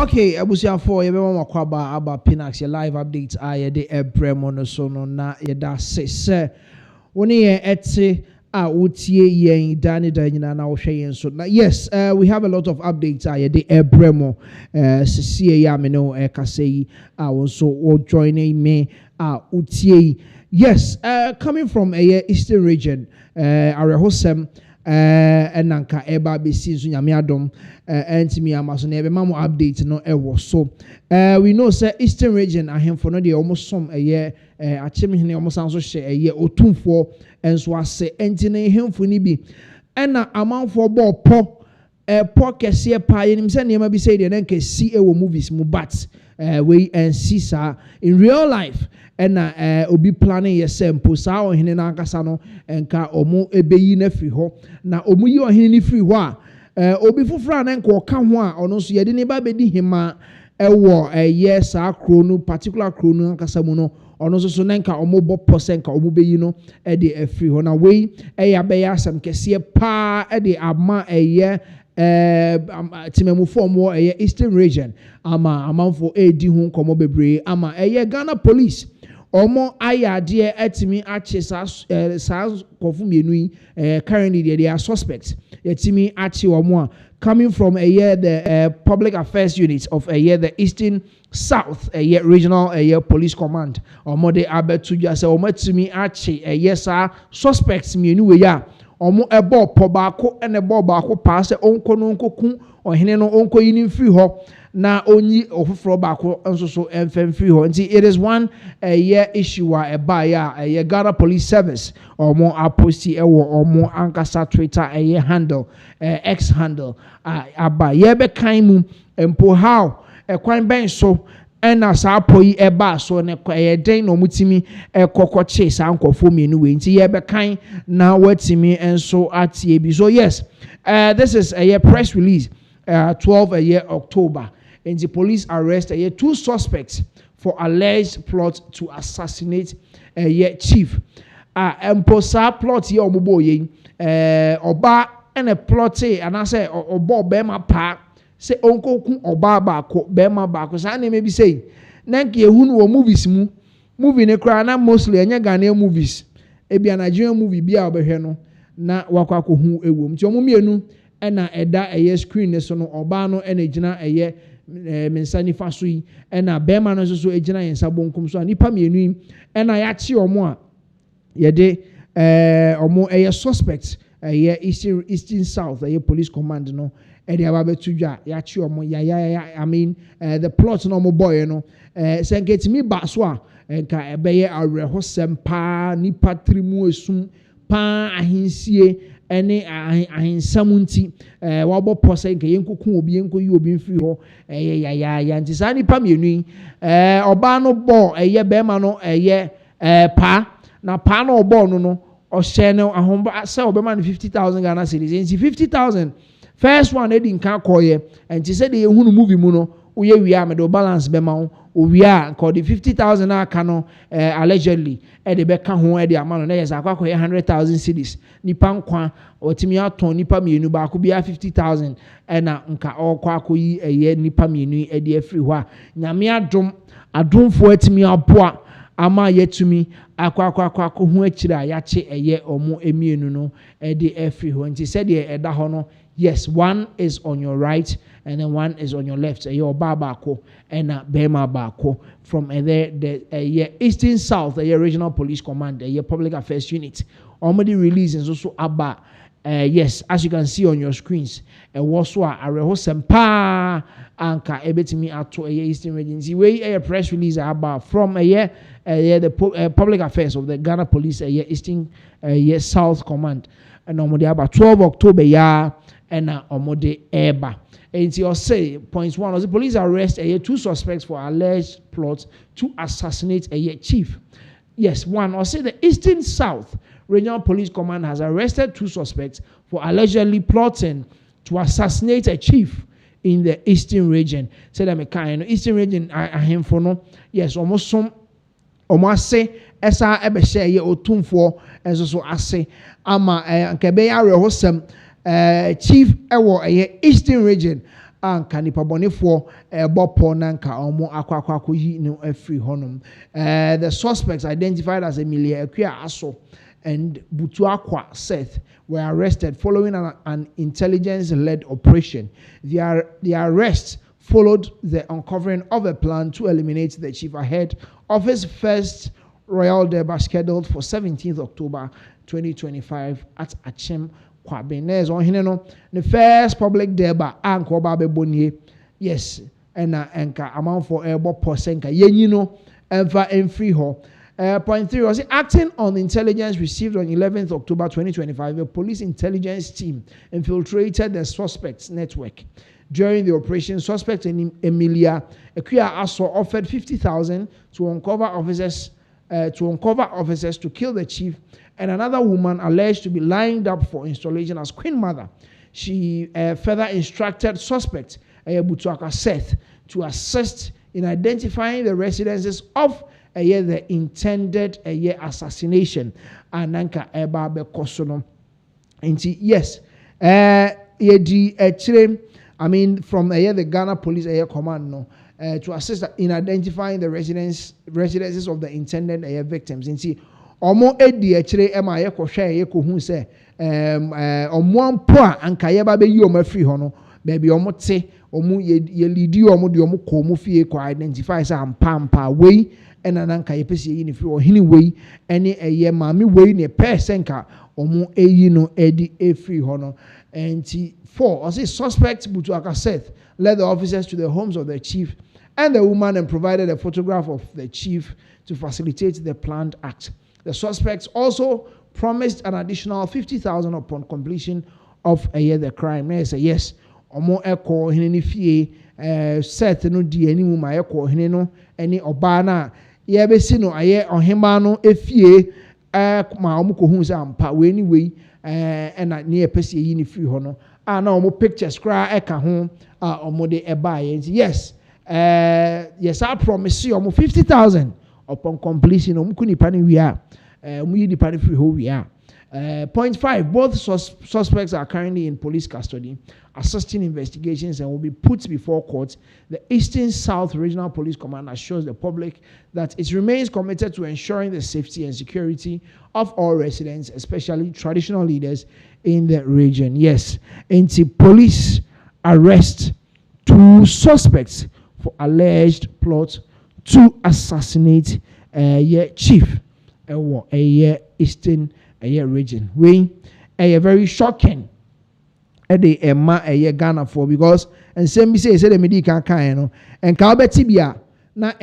Okay, abusia for you be kwaba about Pinax your live updates are the ebremo no so no na ye da se woni ye etse a wotie yen dani da nyina na wo hwe yen so na yes we have a lot of updates are the ebremo sisi ya me no kase yi a wo so wo joining me wotie yes coming from a eastern region arehosem enanka eba besi nso nyame adom entimi amaso na ebe mamu update no ewo so we know say eastern region ahemfo no de omosom achemhene omosan so hye Otumfuo enso ase entine hemfo ni bi ena amanfo bo po kese pa yenim se niam bi say de na nkesi ewo movies mu but we and see in real life ena obi planning yesempo sa ohene na ankasa no enka omo ebeyi na free ho na omo yi ohene ni free ho a obi fofora na enka oka ho a ono so yede ne ba bedi hima ewo yes akro no particular kro no ankasa mu no ono so na enka omo bo percent omo beyi no e de free ho na we ya be ya asem kese pa e de ama timemufo mo eastern region ama amanfo edi hu komo bebre ama Ghana police omo ayade etimi ache sa kofu mienu yi currently they are suspects etimi ache omo a coming from the public affairs unit of the eastern south regional police command omo de abetu just omo etimi ache sa suspects mienu we ya omo ebo pobako ene bo baako pa se onko no nkoku ohene no onko yini free ho na onyi ofoforo baako enso so enfem free ho nti it is one issue eba ya Ghana police service omo aposti ewo omo ankasa Twitter handle X handle aba ye be kan mu empo how kwan ben so ena sa apoyi eba so ne den no mutimi kokoche sa ankofo mienu we nti ye be kan na watimi enso atie bi so yes this is a press release 12 October and the police arrest two suspects for alleged plot to assassinate chief emposa plot ye omobo ye oba ene plot and I say obo bema pa se onko ku oba baako bema baako sa na maybe say nanke ehunu wo movies mu movie ne kra na mostly anya Ghana movies e bia Nigerian movie bia obehwe no na wakwa ko hu ewom ti omo mienu ena eda screen ne so no oba no ena gina mensa nifa so yi ena bema no so egina yensa bonkum so nipa mienu ena ya chi omo a ye de omo suspect eastern south police command no edi ababetu dwa ya chi omo I mean the plot no mo boy no senketimi ba so a enka ebeye arehosem pa nipa trimu esum pa ahinsie ene ahinsamunti wabo pose nke yenkoku obi yenko yi obi mfiri ho ya nti sa nipa mienu oba no bo bema no pa na pa no obo no ohye no ahomba se obema no 50,000 Ghana cedis nti 50,000 first one edi nka koye nti se de ehunu movie mu no uye wia me do balance bema ho owia called the 50,000 aka no allegedly de beka ho de amano na yes akwa 100,000 cedis nipa nkwa otimi aton nipa mienu ba ko bia 50,000 na nka okwa akoyi nipa mienu de afiri ho a nyame adomfo atimi aboa ama yetumi akwa ko ho akira yache omo emienu no de afiri ho nti se de eda ho no yes, one is on your right and then one is on your left. Your babako and bema bako from the eastern south, regional police command, public affairs unit. Already releasing also about yes, as you can see on your screens. Waswa arehosem pa anka ebetimi ato eastern region. We a press release about from the public affairs of the Ghana police eastern south command. And normally about 12 October and omode eba. And you say points one, the police arrest two suspects for alleged plot to assassinate a chief. Yes, one. Or say the Eastern South Regional Police Command has arrested two suspects for allegedly plotting to assassinate a chief in the Eastern region. Say that me kind Eastern region I for no. Yes, almost some say esa ebe share Otumfuo enso so ase ama nkebe ya rehosem chief ewo eastern region anka nipa bɔnefoɔ ɛbɔ na nka ɔmo akɔ yi no afiri hɔnom. The suspects identified as Emilia Akua Aso and Butuakwa Seth were arrested following an intelligence-led operation. The arrest followed the uncovering of a plan to eliminate the chief ahead of his first royal Durbar scheduled for 17th October 2025 at Achem Kwabe. There's on here no the first public Durbar anko ba bebonye. Yes, and enka amount for ebo posenka yenino ever in free ho. Point 3 was acting on intelligence received on 11th October 2025. A police intelligence team infiltrated the suspect's network. During the operation, suspect Emilia Akua Aso offered 50,000 to uncover officers to kill the chief and another woman alleged to be lined up for installation as queen mother. She further instructed suspect Butuaka Seth to assist in identifying the residences of the intended assassination. Ananka eba be kosono. Yes, I mean, from the Ghana Police Command no, to assist in identifying the residences of the intended victims. Omo edi echire ema ye kohwe ye kohun se omo ampo a anka ye ba be yi omo afiri ho no baby omo te omo ye lidi omo de omo ko omo fie ko identify say ampa wei ena nanka ye pese yi ni firi ohini wei ene eye maami wei ne persenka omo eyi no edi efiri ho no. And 4, I say suspect Butuaka Seth led the officers to the homes of the chief and the woman and provided a photograph of the chief to facilitate the planned act. The suspects also promised an additional 50,000 upon completion of the crime. They say yes, omo eko hini fie Seth no di ani mu ma eko hini no eni oba na ye be si no aye ohema no efie ma omo ko hu say ampa we ni we ena ne epese yi ni free ho no na omo pictures kra eka ho omo de eba ye. Yes, yes, I promise you omo 50,000 upon completion omo ku nipa ni wi a omo yi nipa ni free ho wi a. Point 5, both suspects are currently in police custody, assisting investigations and will be put before court. The Eastern South Regional Police Command assures the public that it remains committed to ensuring the safety and security of all residents, especially traditional leaders in the region. Yes, police arrest 2 suspects for alleged plot to assassinate chief Eastern region. We very shocking Ghana for because and same say the medical kind no and ka beti bia na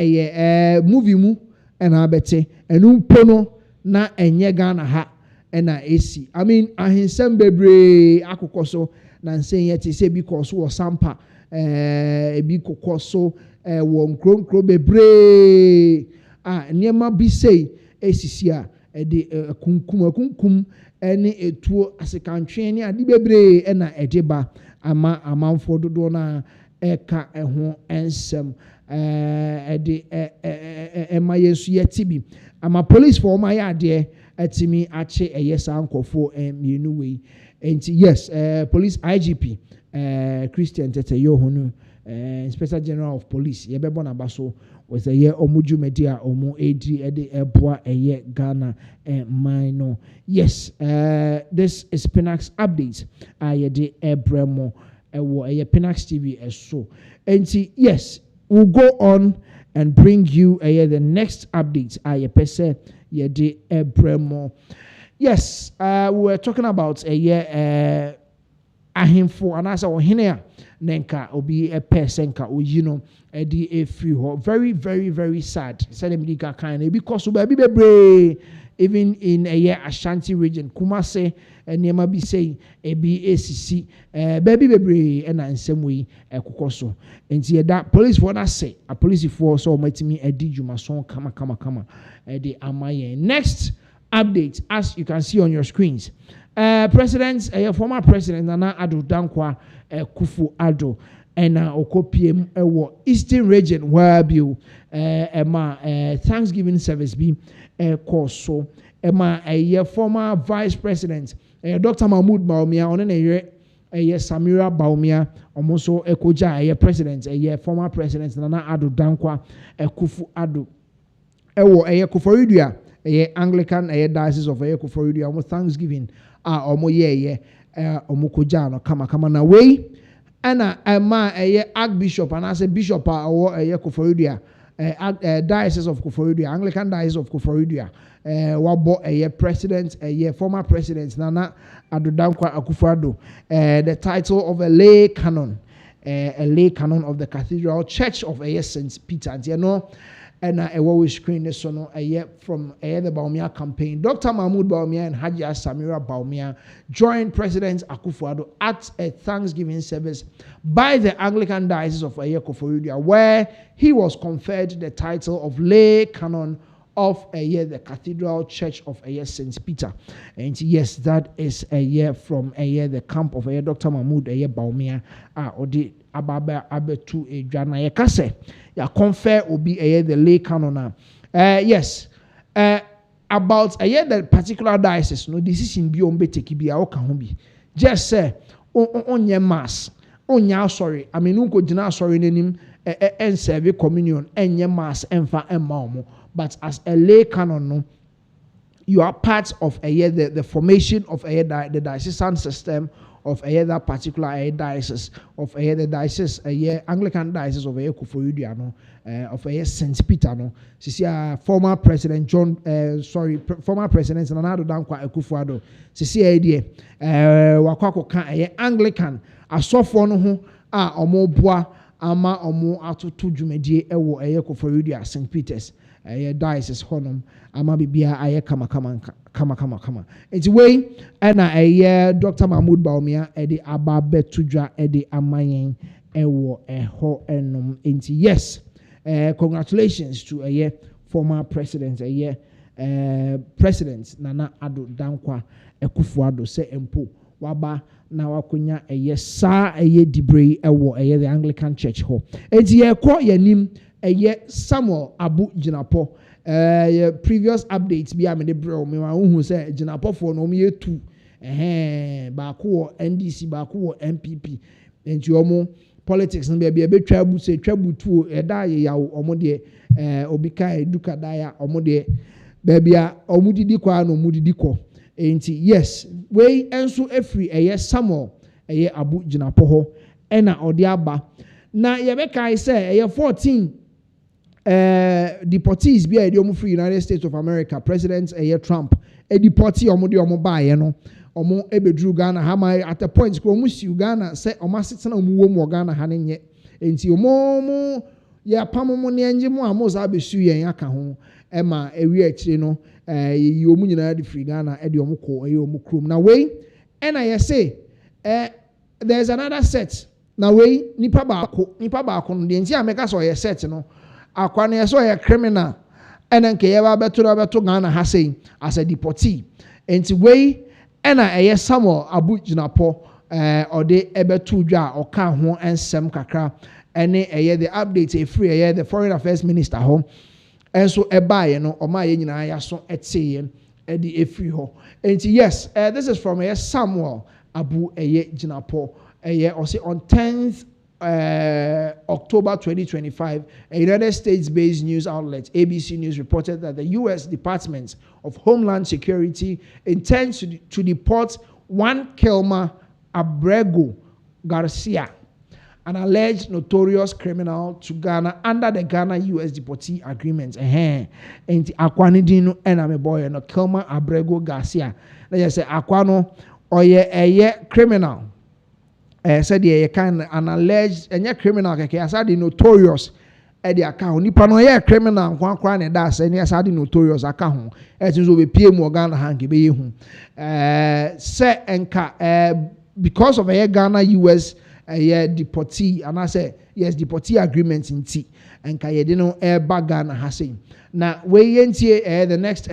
movie mu and abete and umpono na enye Ghana ha and na AC. I mean ahinsem bebre akokoso na nsen yeti say because wo sampa ebi kokoso wo nkronkro bebre niema bi say esisi a ede kunkum ene etuo asekantwe ne ade bebre na edeba ama amanfo dodo na eka ho ensem ede ema yesu yetibi ama police for ma ya ade atimi ache eyesa ankofo mienu wei enti yes police IGP Christian Tete Yohunu Inspector General of Police yebebo na baso was a year omuju media omu edi ede eboa Ghana minor. Yes, this is Pinax updates ayede ebremo ewo Pinaxtv so enti yes we'll go on and bring you the next updates ayepese yede ebremo. Yes, we were talking about ahimfo anasa ohene a nenka obi epesenka oyino edi efri ho. Very very very sad. Said the medical kind because baby bebre even in Ashanti region Kumase niema bi say ebi esisi baby bebre na nsem we ekokoso enti that police for na say a police for so matimi edi dwumason kama edi amaye. Next update, as you can see on your screens, president former president Nana Addo Dankwa Kufu Addo and okopiem Eastern region where bill Thanksgiving service be course so former vice president Dr. Mahmoud Bawumia on Samira Baumia omoso ekoja president former president Nana Addo Dankwa Akufo-Addo ewo Koforidua Anglican Diocese of Koforidua omo Thanksgiving omo omo koja no kama na wei ana ma Archbishop and as a bishop owo Koforidua Diocese of Koforidua Anglican Diocese of Koforidua wabo president former president Nana Addo Dankwa Akufo-Addo the title of a lay canon of the Cathedral Church of St. Peter and you know and we screen this one from the Baumia campaign. Dr. Mahmoud Baumia and Hajia Samira Baumia joined President Akufo-Addo at a Thanksgiving service by the Anglican Diocese of Koforidua, where he was conferred the title of lay canon of the Cathedral Church of St. Peter. And yes, that is from the camp of Dr. Mahmoud Baumia Odi Ababa Abetu Ejana Yakase. Ya confer obi the lay canon. Yes. About the particular diocese, no decision be on beteki bi a oka ho bi. Just say onye mass. Onya sorry. I mean unko jina sorry nenim en serve communion enye mass enfa emma omo. But as a lay canon, no, you are part of the formation of the diocesan system of that particular diocese of the diocese Anglican Diocese of Koforidua no of St. Peter no. Sisi former President former President Nana Addo Dankwa Akufo-Addo. Sisi wakwa ka Anglican asofo no ho omo boa ama omo atoto dwumadie ewo Koforidua St. Peter's diocese honum ama bibia kama enti wey na Dr. Mahmoud Baumia edi ababe tudwa edi amayen ewo ho enum enti yes congratulations to former president President Nana Addo Dankwa Akufo-Addo se empo waba na wakonya sa dibre ewo the Anglican Church ho enti ko yanim Samuel Abu Jinapo previous updates bi amede bro me wa hu say Jinapo for no me two ba ko NDC ba ko MPP enti omo politics no be betwa bu say twabu tuo eda yawo omo de obika eduka daya omo de ba bia omo didi kwa no omo didi ko enti yes we enso afri Samuel Abu Jinapo ho ena ode aba na yebeka say 14 deportees be a free United States of America President Trump deportee omo de omo baaye no omo ebedru Ghana ha at a point ko omo si Ghana say omo asetena omo wo mo Ghana ha nenye enti omo ya pamomo ne enje mo amoza abesu yen aka ho ema ewi akire no yi omo nyina de free Ghana de omo ko omo krom na we and I say there's another set na we nipa baako no de enti ameka so ye set no akwa na so ye criminal ena nke ye ba beto Ghana ha sei as a deportee enti we ena Samuel Abu Jinapo ode ebeto dwa oka ho ensem kakra ene the update free the foreign affairs minister ho enso ebaye no o ma ye nyina ya so eteye edi efri ho enti yes this is from Samuel Abu Jinapo on 10th October 2025, a United States-based news outlet, ABC News, reported that the U.S. Department of Homeland Security intends to deport one Kelma Abrego Garcia, an alleged notorious criminal, to Ghana under the Ghana-U.S. deportee agreement. And Aquanidino Enameboy no Kelma Abrego Garcia. Let's say Aquano or a criminal. Said ye can an alleged and criminal keke asadi notorious the account nipa no ye criminal kwa ne da say ne asadi notorious account etinzo be pie mu Ghana hanke be yehu say enka because of a Ghana US deportee and I say yes deportee agreement in T enka ye de no ba Ghana ha say na we yentie the next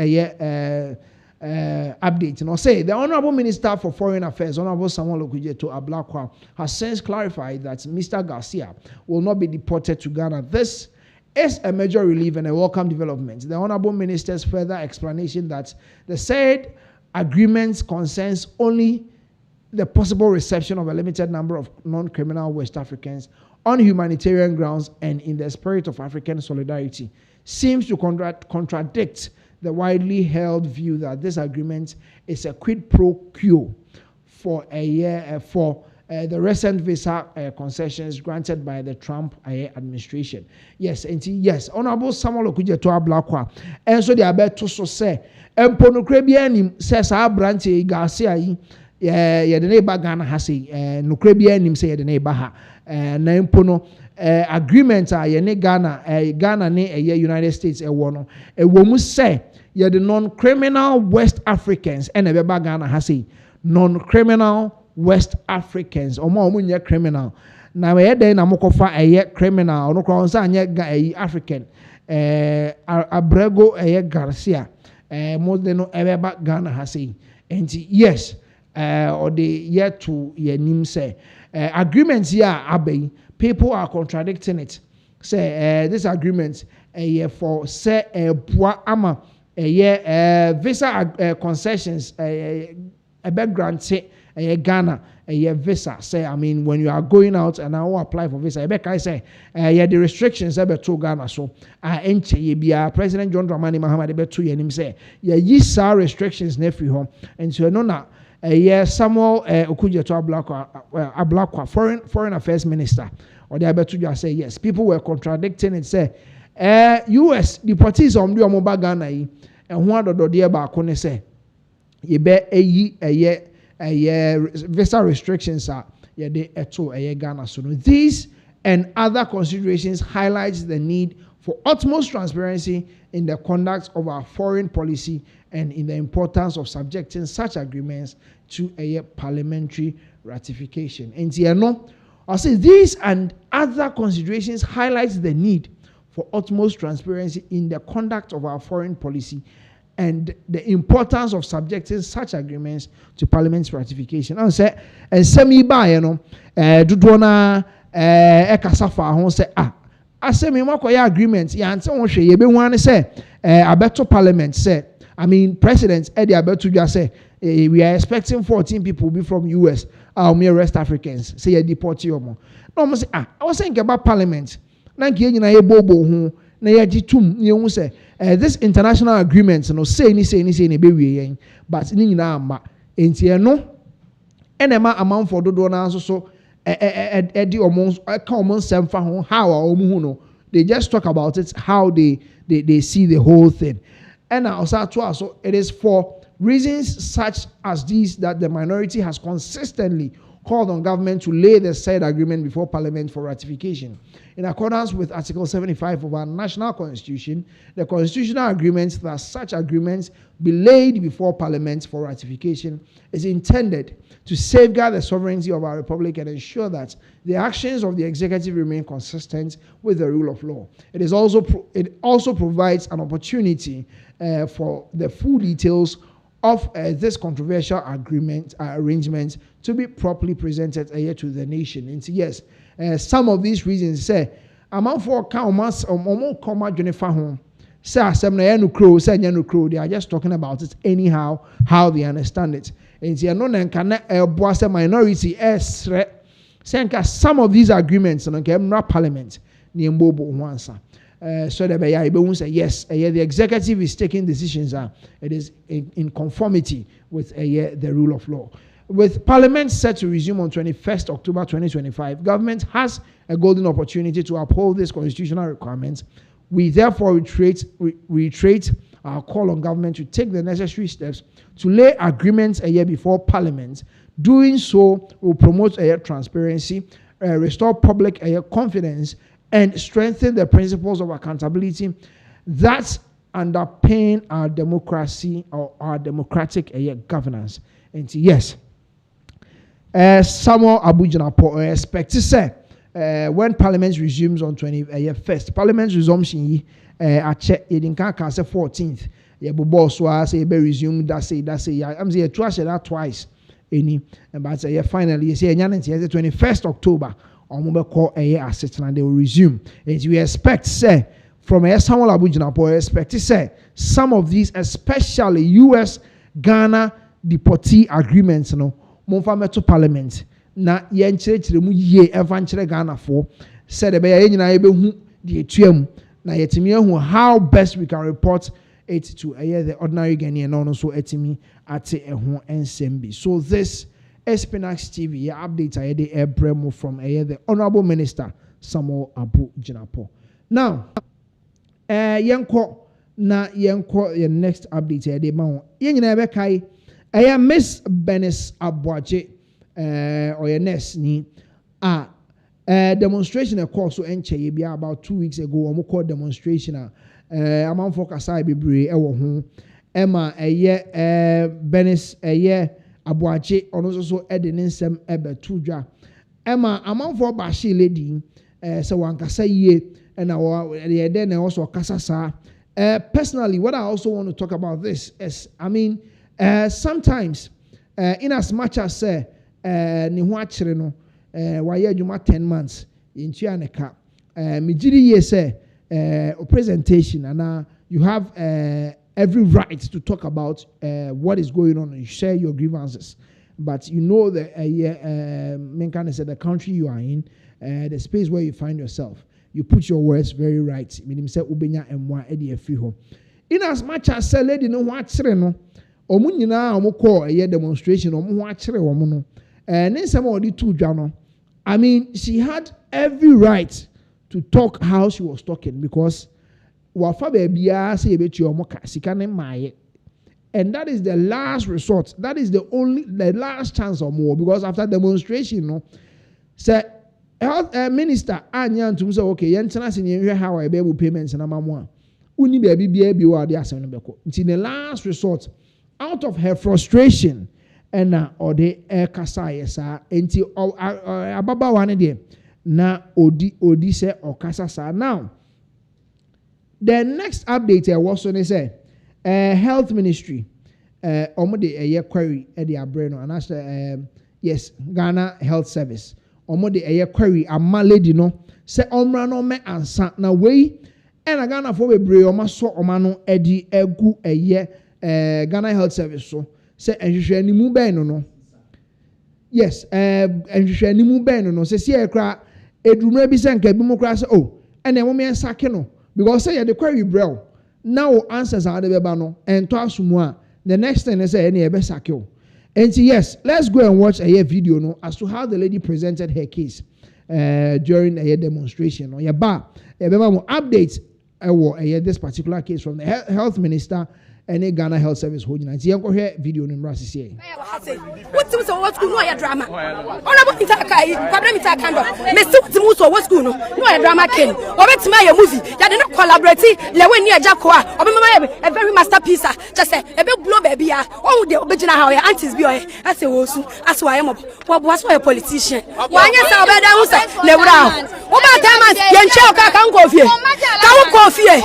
update. And I'll say the Honorable Minister for Foreign Affairs, Honorable Samuel Okudzeto Ablakwa, has since clarified that Mr. Garcia will not be deported to Ghana. This is a major relief and a welcome development. The Honorable Minister's further explanation that the said agreement concerns only the possible reception of a limited number of non-criminal West Africans on humanitarian grounds and in the spirit of African solidarity seems to contradict the widely held view that this agreement is a quid pro quo for the recent visa concessions granted by the Trump administration. Yes, Honorable Samuel Okudzeto Ablakwa, and so they are better to say, and Ponukrebianim says our branch Garcia, the neighbor Ghana has a Nukrebianim say the neighbor ha, name Pono. Agreement yene Ghana ne United States one a woman say the non-criminal West Africans and a Ghana has a non-criminal West Africans or more criminal now we then amokofa criminal no crown say African Abrego Garcia more than no ever Ghana has a and yes or the year to ye nim say agreements here abe people are contradicting it. Say this agreement for say ama visa concessions a backgrant Ghana visa. Say I mean when you are going out and I want to apply for visa, I say the restrictions to Ghana so President John Dramani Mahama be to him say yisa restrictions nefi home and so no na Samuel Okudzeto Ablakwa foreign affairs minister or the able to say yes people were contradicting it say US deportees on the omoba Ghana yi and one of the ba ko ne say ye be visa restrictions are ye de eto Ghana so no these and other considerations highlights the need for utmost transparency in the conduct of our foreign policy and in the importance of subjecting such agreements to a parliamentary ratification. And I say these and other considerations highlights the need for utmost transparency in the conduct of our foreign policy and the importance of subjecting such agreements to parliament's ratification. I say, and semi ba dudona ekasafa ho say I say me makoya agreement ya nte won hwe ye be wan say abeto parliament say I mean president Eddie abeto dwa say we are expecting 14 people will be from US mere West Africans say you deport you mo no say I was saying about parliament na nke nyina ye bobo hu na ye gitum ye hu say this international agreement no say ni be wie yen but ni nyina ama entie no enema amount dodo na so Eddie almost common semfa how no they just talk about it how they see the whole thing and also it is for reasons such as these that the minority has consistently called on government to lay the said agreement before Parliament for ratification. In accordance with Article 75 of our national constitution, the constitutional agreement that such agreements be laid before Parliament for ratification is intended to safeguard the sovereignty of our republic and ensure that the actions of the executive remain consistent with the rule of law. It also provides an opportunity for the full details of this controversial arrangement to be properly presented to the nation. And yes, some of these reasons say, amount for count Jennifer home. Say they are just talking about it anyhow, how they understand it. And no minority some of these agreements not parliament so that say yes, the executive is taking decisions. It is in conformity with the rule of law. With Parliament set to resume on 21st October 2025, government has a golden opportunity to uphold these constitutional requirements. We therefore reiterate our call on government to take the necessary steps to lay agreements a year before Parliament. Doing so will promote transparency, restore public confidence, and strengthen the principles of accountability that underpin our democracy or our democratic governance. And yes, Samuel Abujanapo expect to say when Parliament resumes on 21st, Parliament resumption I check it in can say 14th. Boss was say be resume that say I'm say twice any but finally you say 21st October. And they will resume. And we expect, say, from Samuel Abujanapo, expect to say some of these, especially US Ghana deportee agreements, momfa meto parliament na yenkyerɛkyerɛ mu yie ɛfa nkyerɛ Ghana for said be ye nyina yɛbɛhu de etuam na yɛtumi ahu how best we can report it to the ordinary Ghanaian no so etimi ate ɛho ensɛm bi. So this is Pinaxtv update ayede ebremo from the Honorable Minister Samuel Abu Jinapo. Now yenko your next update ayede ma ho yenyina be kai Miss Benis Abuaje or your nurse ni demonstration a course so enche be about 2 weeks ago omo call demonstration amount for kasai bebre ewo ho ema Benis Abuaje ono so ede ne nsem ebe tudwa ema amount for bashi lady so wankasa yie na ye na also kasa sa. Personally, what I also want to talk about this is, I mean, sometimes in as much as say ni ho akyere no why adwuma 10 months into aneka me giri ye say presentation and you have every right to talk about what is going on and share your grievances, but you know the the country you are in, the space where you find yourself, you put your words very right. Meaning say ubenya emwa edi efi ho. In as much as say lady no ho akyere no omu nyina omu call demonstration omu ho akyere omu no nsema odi tu dwa no, I mean, she had every right to talk how she was talking because wafa bebia say ebetu omo ka sika ne maye, and that is the last resort, that is the last chance or more, because after demonstration no say health minister anya ntum say okay yentena se nye how I be able payments na mamo uni baby bia bi wa de asem no beko nti the last resort out of her frustration and or the kasa yesa nti ababa wane de na odi se okasa sa. Now the next update was on say health ministry omo de query e de abre no and yes Ghana Health Service omo de query ama lady no say omra no me ansa na we na Ghana for bebre oma so oma no e di egu Ghana Health Service so say enhwehwe animu ben no yes enhwehwe animu ben no say see kra edumra bi say nka bi mu kra say oh ene mo me nsake no because say the query brew now answers are the beba no and to asumu a the next thing is say ene e be sake o. And yes, let's go and watch a video no as to how the lady presented her case during a demonstration no yeba mo updates this particular case from the health minister and the Ghana Health Service holding. And see, video in Brassie. What's going on? Drama. Honorable Mitakai, Pablo Mitakando, Mr. Muso, what's going on? No drama came. Or it's my movie. You did not collaborate. Lewinia Jacoa, or a very masterpiece. Just say a big blow baby. Oh, the original how your aunties be. I say, as why I'm what was a politician. Why you saw better answer? Lewa. What about them? Yanchoka can't go here. Can't go here.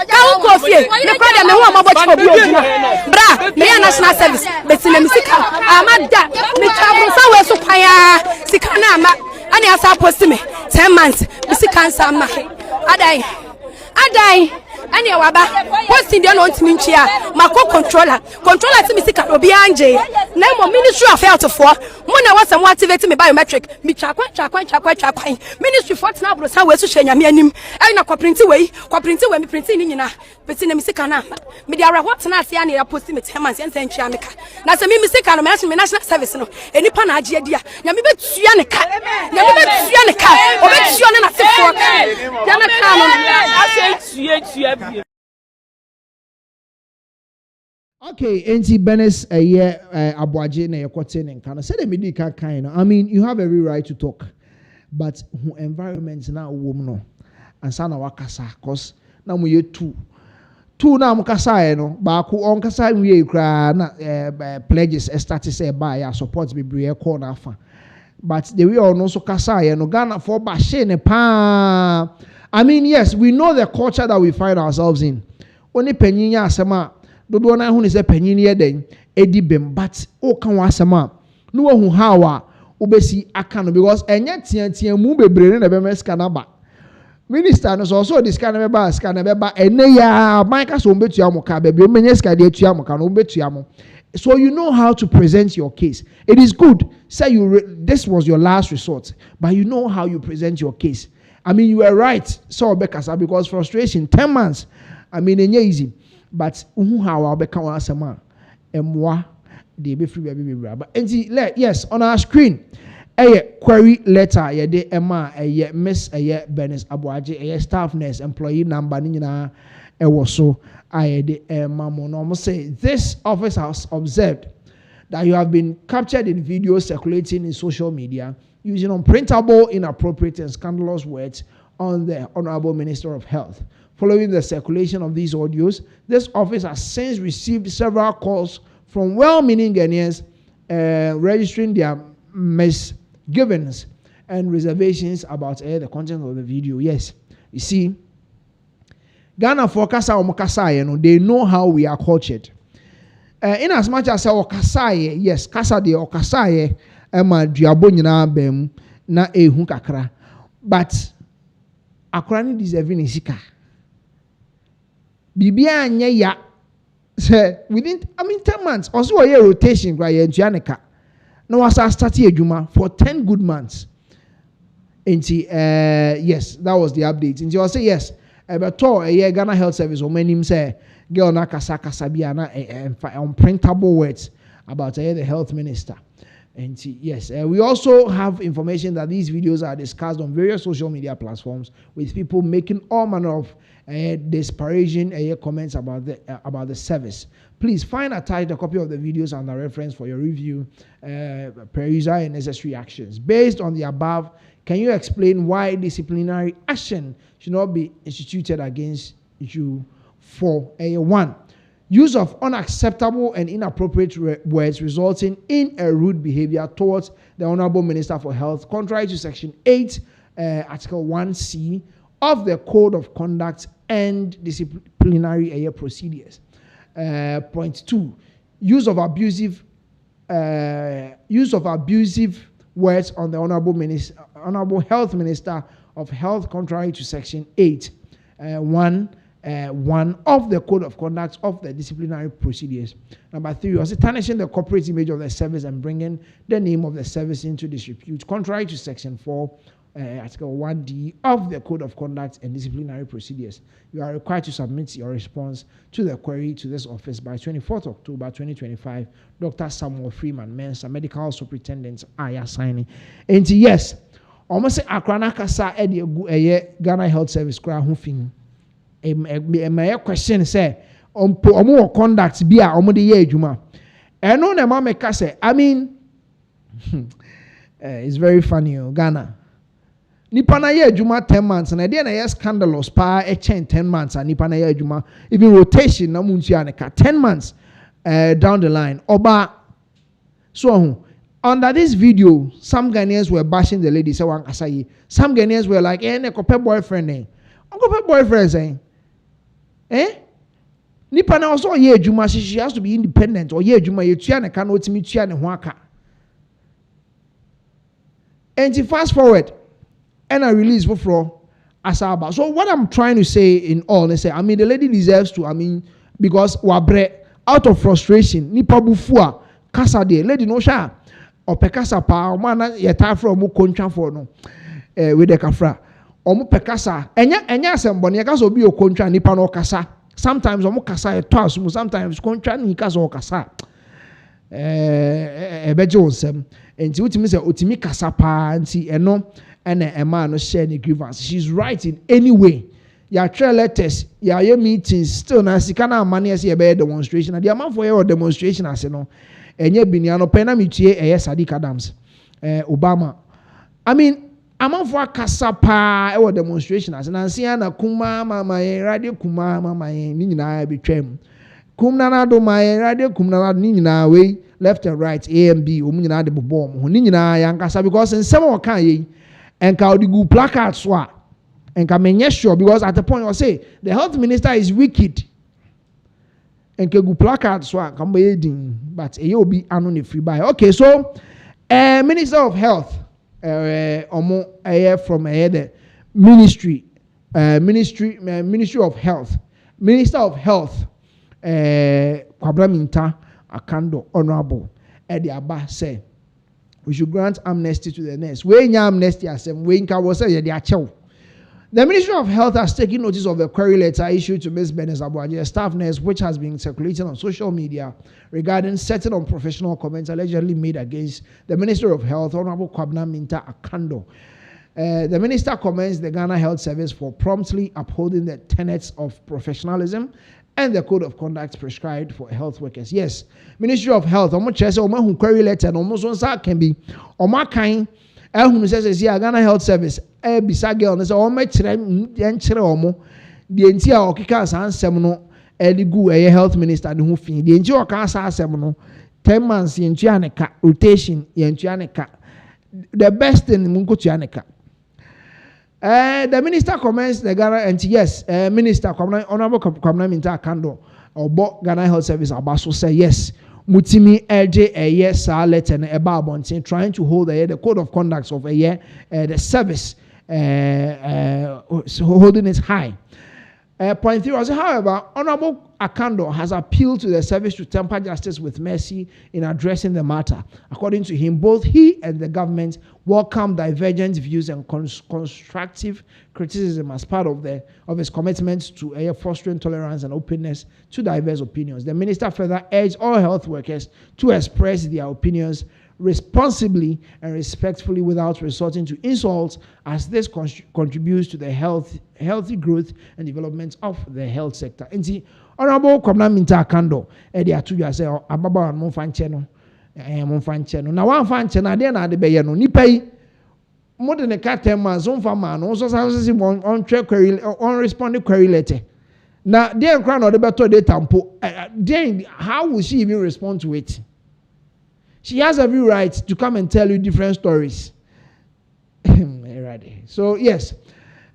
Can't go here. The problem is what bra me national service betina mi sika amada me travel sa we so paya sika na ama ani asa post me 10 months mi sika nsa ma adai ani waba posting dey no ntimi nchia mako controller ti mi sika obi anje na mo ministry of health for mo na wasam activate me biometric mi twakwan ministry for na bro sa we so hwe nyame anim ai na kwaprinti we mi printi ni nyina betina mi sika na me dey ara what na ase ani ya post me 10 months ensa nchia me ka na se mi sika no me national service no enipa na age dia nyame betua ne ka obetua ne na sefo ya na ka no ase tuye. Okay, NT Benes Abuaje na yekote nka. Say them di kan no. I mean, you have every right to talk, but who environment na wom no. Ansa na wakasa cause na mo ye two na mo kasa no. Ba ko on kasa wie kra na pledges start say ba ya support bebre call na afa. But the way on also kasa no Ghana for ba she ne pa. I mean, yes, we know the culture that we find ourselves in. Only penyinya asema dodo na hu ne se penyin ye den edi bem, but o kan wa asema no hu hawa obesi aka no because enye tiantian mu bebre ne be meska na ba minister no so this kind of ba ska na be ba ene ya man ka so betua mo ka be menye ska de atua mo ka no betua mo So you know how to present your case. It is good. Say this was your last resort, but you know how you present your case. I mean, you were right. So because frustration, 10 months. I mean, it's easy. But how I'll become a moi de be free baby. But yes, on our screen, a query letter, de Emma, a Miss Bernice Abuaji, a staff nurse, employee number, Nina, was so. I almost say this office has observed that you have been captured in videos circulating in social media using unprintable, inappropriate, and scandalous words on the Honorable Minister of Health. Following the circulation of these audios, this office has since received several calls from well-meaning Ghanaians registering their misgivings and reservations about the content of the video. Yes, you see, Ghana for kasa omokasa, they know how we are cultured. In as much as our kasa, yes, kasa de okasa ema duabo nyina bem na ehu kakra, but akra ni deserving isika. Bibia anye ya say within 10 months also a rotation gra ye ntuaneka. Now as I started adwuma for 10 good months. Yes, that was the update. And you say yes. But Ghana Health Service or many say girl na kasa bia na unprintable words about the health minister. And yes, we also have information that these videos are discussed on various social media platforms with people making all manner of disparaging comments about the service. Please find attached a copy of the videos and a reference for your review, perusal, and necessary actions. Based on the above, can you explain why disciplinary action should not be instituted against you for 1. Use of unacceptable and inappropriate words resulting in a rude behavior towards the Honorable Minister for Health, contrary to Section 8, Article 1C of the Code of Conduct and Disciplinary Procedures. Point 2. Use of abusive words on the Honorable Health Minister of Health, contrary to Section 8, 1 of the Code of Conduct of the Disciplinary Procedures. Number 3, also tarnishing the corporate image of the service and bringing the name of the service into disrepute, contrary to Section 4, Article 1D of the Code of Conduct and Disciplinary Procedures. You are required to submit your response to the query to this office by 24th October 2025. Dr. Samuel Freeman, Mensa, Medical Superintendent, are signing. And yes, almost say Akrana Kasa Edi Ghana Health Service Kra Hufin. My question say, omo conduct be a omo de ye adwuma. Eno na ma meka say, I mean, it's very funny, Ghana. Nipa na ye adwuma 10 months na dey na ye scandalous pa e chen 10 months and nipa na ye adwuma even rotation na muntu aneka 10 months down the line. Oba so under this video, some Ghanaians were bashing the lady say wan kasa ye. Some Ghanaians were like, ne kope boyfriend eh. Kope boyfriend saying nipa na also ye adwuma, she has to be independent or ye adwuma ye tua ne ka na otimi tua ne ho aka. And fast forward and I release for Asaba. So what I'm trying to say in all, they say, I mean, the lady deserves to, I mean, because wabre out of frustration, nipa bufua kasa de lady no sha or pekasa pa mana yeta from mu kontra for no with the kafra omu pekasa enya asembon ye kasa obi o kontra nipa no kasa sometimes omu kasa e to asum sometimes kontra ni kasa o kasa ebeje onsem enti utimi se otimi kasa pa nti eno and a man no share the grievance. She's right in any way. Ya try letters, ya meetings, still na sikana money as a demonstration. And the amount for your demonstration as no, and ye biniano pena mitie Sadiq Adams, Obama. I mean, amount for kasapa or demonstration as an anciana kuma mama radio kuma mama nina betrayem. Kumna do my radio kumna nina way left and right A and B umina de bomb nina yankasa because in some okay. And can go placards and can make sure because at the point I say the health minister is wicked and can go placards can be but it will be anonymous free by. Okay, so Minister of Health from the Ministry of Health, Minister of Health Kwabraminta Akando Honorable Eddie Abba say we should grant amnesty to the nurse. We amnesty asem we nka wo say ye de achew. The Ministry of Health has taken notice of a query letter issued to Ms. Benes Abuaje, a staff nurse, which has been circulating on social media regarding certain unprofessional comments allegedly made against the Minister of Health, Honorable Kwabena Minta Akando. The minister commends the Ghana Health Service for promptly upholding the tenets of professionalism and the code of conduct prescribed for health workers. Yes, Ministry of Health, who query letter, almost can be kind. Who says, Ghana Health Service, bisa girl, and so much the entire Okika and Semono, Eligu, health minister, who fin the entire Okasa Semono, 10 months in Chianica, rotation in Chianica, the best in Munko Chianica. The minister comments the Ghana, and yes, Minister Honorable Kwabena Minta Akando, or Ghana Health Service, Abaso say yes. Mutimi LJ a year sa letter and a babontin trying to hold the code of conduct of a year the service holding it high. Point 3 was, however, Honorable Akando has appealed to the service to temper justice with mercy in addressing the matter. According to him, both he and the government welcome divergent views and constructive criticism as part of his commitment to fostering tolerance and openness to diverse opinions. The minister further urged all health workers to express their opinions responsibly and respectfully without resorting to insults, as this contributes to the healthy growth and development of the health sector. Inti Honorable Kwabena Minta Akando edi atuja say ababa no fanche no na wan fanche na de na de be ye no nipa yi mo de ne ka 10 months on fa ma no so say on query on respond query letter na de nkra na de beto de tampo then how will she even respond to it? She has every right to come and tell you different stories. So yes,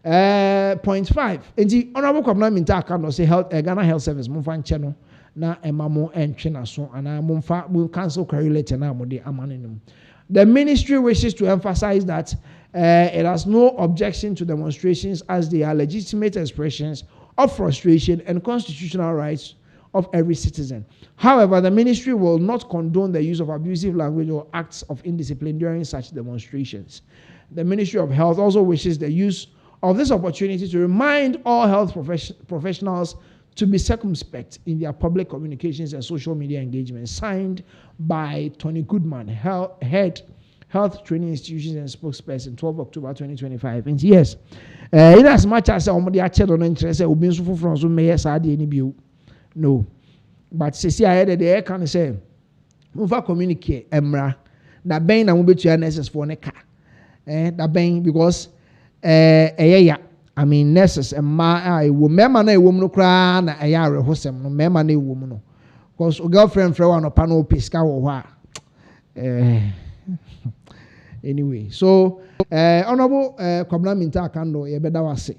point 5. And the Honorable Kwabena Minta Akando say Ghana Health Service mumfa channel na emamo entwena so ana mumfa will cancel query letter na mo de amanenum. The ministry wishes to emphasize that it has no objection to demonstrations as they are legitimate expressions of frustration and constitutional rights of every citizen. However, the ministry will not condone the use of abusive language or acts of indiscipline during such demonstrations. The Ministry of Health also wishes the use of this opportunity to remind all health professionals to be circumspect in their public communications and social media engagement. Signed by Tony Goodman, Head Health Training Institutions and Spokesperson, 12 October 2025. And yes, in as much as somebody actually don't interest, will be so from so may any no, but see, I had the air can say, move communicate, Emra, that bang and will be to your nurses for a car. That bang because, I mean, nurses and my woman, a woman cry, and a yard of hosem, no member, no woman. Because a girlfriend for one of panel pisca or what. Anyway, so, Honorable Kwabena Minta Akando, you better was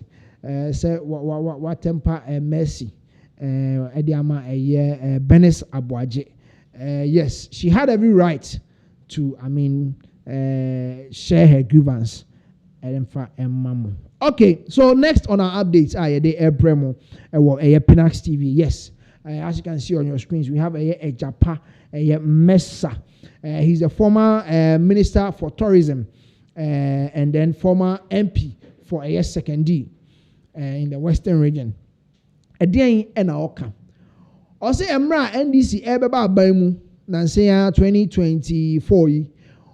say, what temper and mercy. Ediama Benes Abuaje. Yes, she had every right to, share her grievance. Okay, so next on our updates, the Airbremo, Pinaxtv. Yes, as you can see on your screens, we have a Japa, Mesa. He's a former Minister for Tourism and then former MP for a second D in the Western region. Again, and Oka. Also, Emra NDC Ebeba Baimu, Nansea 2024.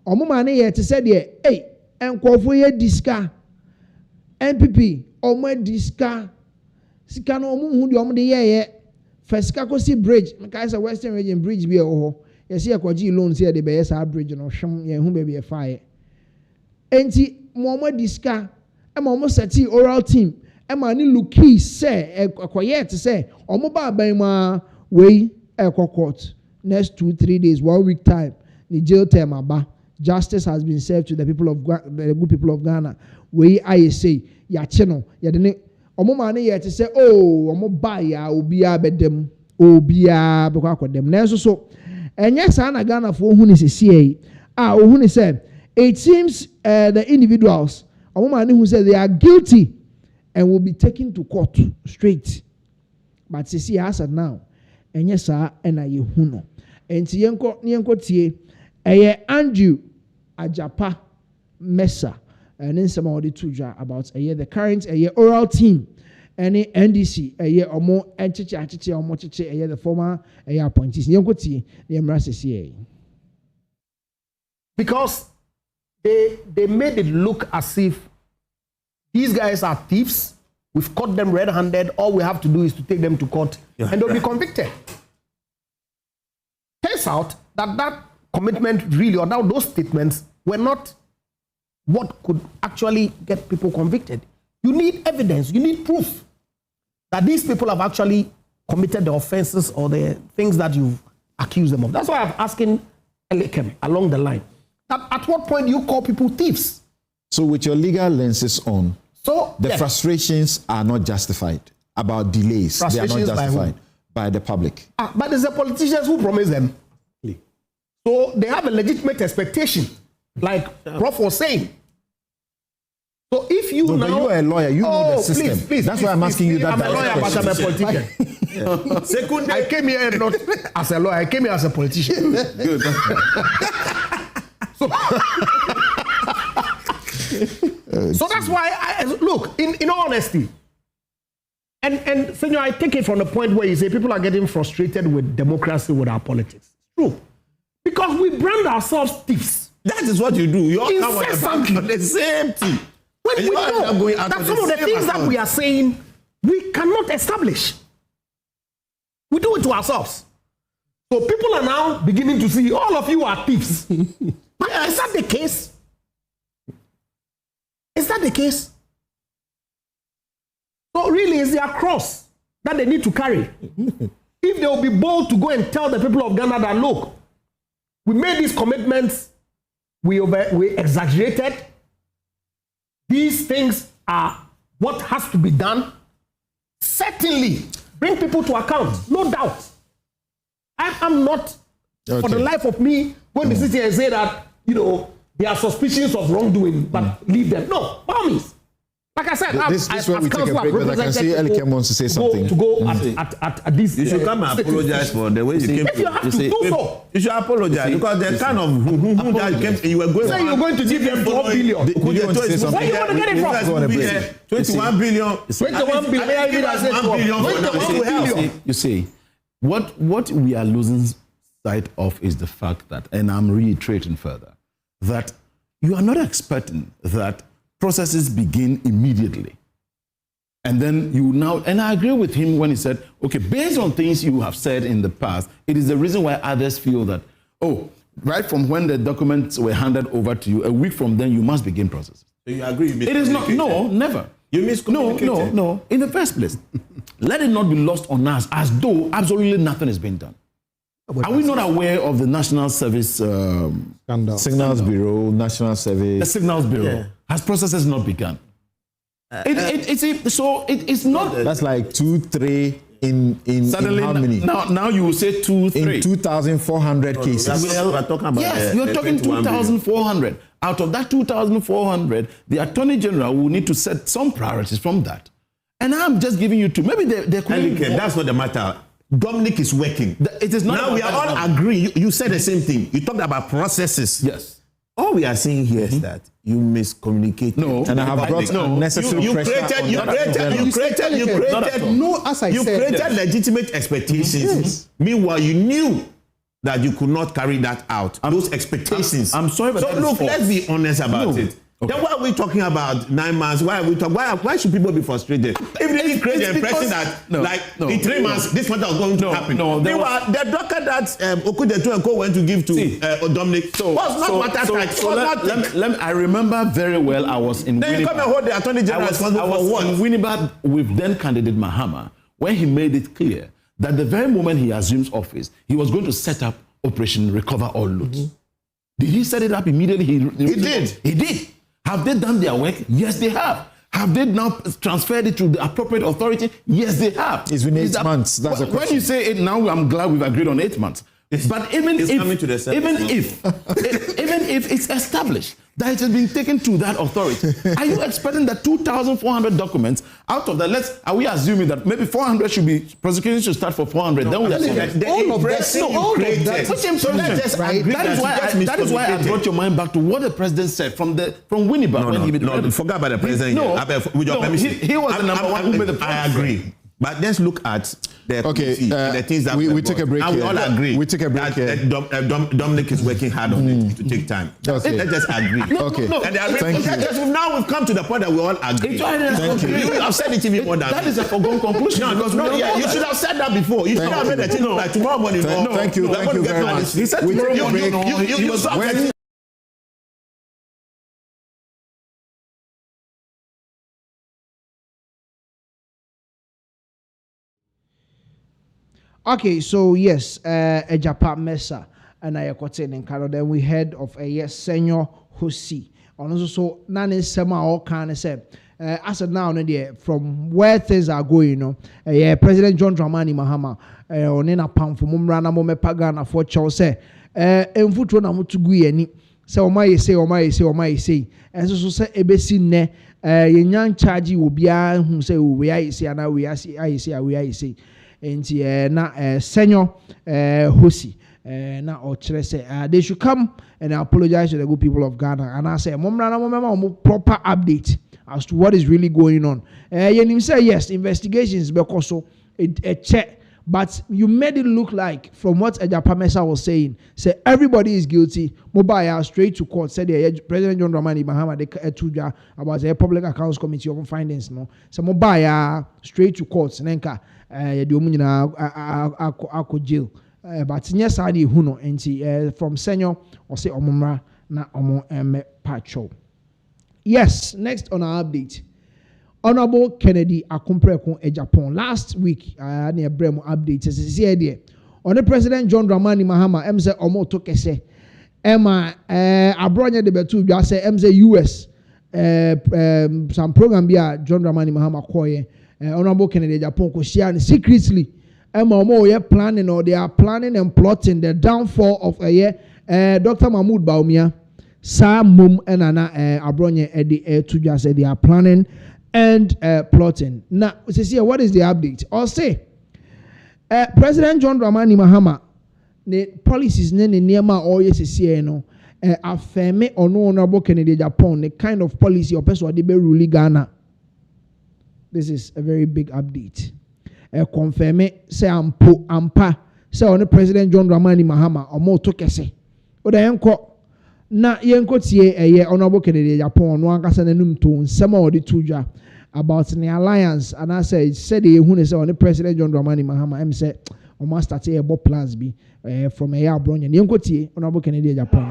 Omumane yet said, hey, and Kofoye Diska, NPP, Ome Diska, Sikano Muhu, the Omde ye, Fescacosi Bridge, Makaisa Western Region Bridge be oh, yes, here Kwaji loans here, the Bayesa Bridge, and Sham, whom may be a fire. Enti, Momo Diska, and Momo Sati oral team. Emani Luki say quiet say omoba bema we court next 2-3 days 1 week time the jail term aba justice has been served to the people of the good people of Ghana we I say ya cheno ya de omoma ne yet say oh omoba ya obia bedem obia be kwakodem na so enye sa na Ghana for hu ni sesiei hu ni say it seems the individuals omoma ne who say they are guilty and will be taken to court straight. But see, as now, and yes, sir, and I huno. enti yenko tie Andrew Ajapa Mesa and then some of the two about the current oral team any NDC omo enchiche omo chiche the former appointees yenko tie because they made it look as if these guys are thieves. We've caught them red-handed. All we have to do is to take them to court and they'll be convicted. Turns out that commitment really, or now those statements were not what could actually get people convicted. You need evidence, you need proof that these people have actually committed the offenses or the things that you've accused them of. That's why I'm asking Elikem along the line. That at what point do you call people thieves? So with your legal lenses on, so the frustrations are not justified about delays. They are not justified by the public. But it's the politicians who promise them. So they have a legitimate expectation, like Prof was saying. So if you but you are a lawyer, you know the system. Please, that's why I'm asking you that. I'm a lawyer, but I'm a politician. Second, I came here not as a lawyer, I came here as a politician. Good. So that's why look, in all honesty, and Senor, I take it from the point where you say people are getting frustrated with democracy, with our politics. True. Because we brand ourselves thieves. That is what you do. You all come on the same thing. When we know that some of the things that we are saying, we cannot establish. We do it to ourselves. So people are now beginning to see all of you are thieves. But is that the case? Is that the case? So really, it's their cross that they need to carry. If they will be bold to go and tell the people of Ghana that, look, we made these commitments, we exaggerated, these things are what has to be done, certainly bring people to account, no doubt. I'm not, for the life of me, going to sit here and say that, there are suspicions of wrongdoing, but leave them. No, by all means. Like I said, this is where we take a break, but I can see Elikem wants to say something. To go at this. You should come and apologize for the way you came. If you have to do so. You should apologize because the kind of that came, you were going. Say you're going to give them 12 billion. Where you want to get it from? 21 billion. 21 billion. You see, what we are losing sight of is the fact that, and I'm reiterating further, that you are not expecting that processes begin immediately. And then you now, and I agree with him when he said, okay, based on things you have said in the past, it is the reason why others feel that, right from when the documents were handed over to you, a week from then, you must begin processes. So you agree? It is not, no, never. You miscommunicated? No. In the first place, let it not be lost on us as though absolutely nothing is being done. Are we not aware of the National Service Signals Bureau, National Service? The Signals Bureau has processes not begun. It's not. That's like 2, 3 in suddenly how many? Now you will say 2, 3 in 2,400 cases. We're talking about you're talking 2,400. Out of that 2,400, the Attorney General will need to set some priorities from that. And I'm just giving you two. Maybe they could. That's not the matter. Dominic is working. It is not. Now we are all agree. You said the same thing. You talked about processes. Yes. All we are saying here is that you miscommunicate. No, and I have brought unnecessary pressure. You created legitimate expectations. Yes. Meanwhile, you knew that you could not carry that out. Those expectations. I'm sorry, but so look, let's be honest about it. Okay. Then why are we talking about 9 months? Why are we talking? Why should people be frustrated? If they create the impression that in 3 months this matter was going to happen. The docket that Okudetu and Co went to give to Dominic was not matter. I remember very well. I was in. Then you come and hold the Attorney General responsible for what? I was in Winnipeg with then candidate Mahama when he made it clear that the very moment he assumes office, he was going to set up Operation Recover All Loot. Mm-hmm. Did he set it up immediately? He did. He did. Have they done their work? Yes, they have. Have they now transferred it to the appropriate authority? Yes, they have. It's been 8 months. That's a question. When you say it now, I'm glad we've agreed on 8 months. But even if it's established, that it has been taken to that authority. Are you expecting that 2,400 documents out of that? Are we assuming that maybe 400 should be, prosecution should start for 400? No, then we that is why I brought your mind back to what the president said from Winnipeg. Forget about the president. With your permission, he was the number one who made the point. I agree. But let's look at the the things that we take a break. And we all agree. We take a break. Dominic is working hard on it to take time. Okay. Let's just agree. And now we've come to the point that we all agree. Thank you. You have said it even more than that is a foregone conclusion. You should have said that before. You should have made the thing like tomorrow morning. Thank you very much. He said tomorrow morning. Okay, so yes, a Japan Mesa and I quoted in Canada. Then we heard of a yes, Senior Hosi. And also, so none sema all kind of say. As of now, from where things are going, President John Dramani Mahama on in a pound for Mumrana Momepagana for Chelsea. And foot on a mutugu any. So, my say, and so say a basin ne. Young charge will be who say, we I say, and we I say. And na Senior Hosi na or say they should come and apologize to the good people of Ghana. And I say, proper update as to what is really going on. You say yes, investigations because so a check, but you made it look like from what Ejapamesa was saying, say everybody is guilty. Mobile straight to court. Said President John Dramani Mahama the about the Public Accounts Committee of findings. No, so mobile straight to court. Nenka jail. But yes, I did who no from Senior or say Omumra na Omo Pacho. Yes, next on our update. Honorable Kennedy Akumprekun Japan. Last week, I near Bremo update. Is here. On the President John Dramani Mahama, MZ Omo Tokese, Emma Abronya de Betu, just say MZ US, some program here, John Dramani Mahama Koye, Honorable Kennedy Japan, Koshian secretly, Emma Omo planning or they are planning and plotting the downfall of a year, Dr. Mahmoud Baumia, Sam Mum and Anna Abronya Eddie to just say they are planning and plotting. Now, what is the update? I'll say, President John Dramani Mahama, the policies nema or yes, no, affirm or no honorable Kennedy Japan, the kind of policy or person they be ruling Ghana. This is a very big update. Confirm say ampa say on the President John Dramani Mahama or more tokese. O da yenko na yenko tie honorable Kennedy Japan no ankasa nanum to nsema odi tuja about the alliance and I said they say on the President John Dramani Mahama em say o must start a plans be from a abronya yenko tie honorable Kennedy Japan.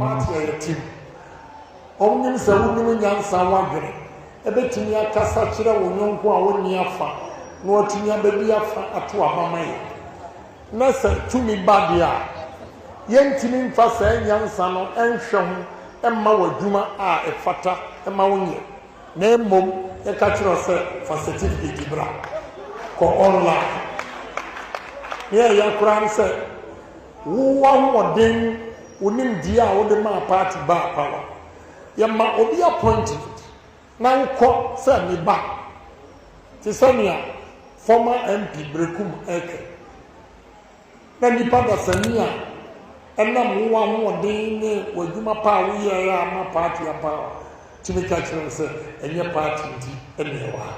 Omnim se wunum nyansa wadwere ebetimi akasa kire wonyonko a woni afa na otumi ababi afa ato abamaye na se tumi badia yentimi mfa sa nyansa no enhwe ho emma wadwuma a efata emma wonye na emom e ka kire se for certificate bra ko online ye ya kuran se wo wodin wonim dia wo de ma party ba power yamma obi appointed na uko say me ba ti samia former MP Brekum Eke na nipa da samia enna mo wa mo de ne waduma pa wo ye ya ma party ya pa ti me ka kire say enye party ti ene wa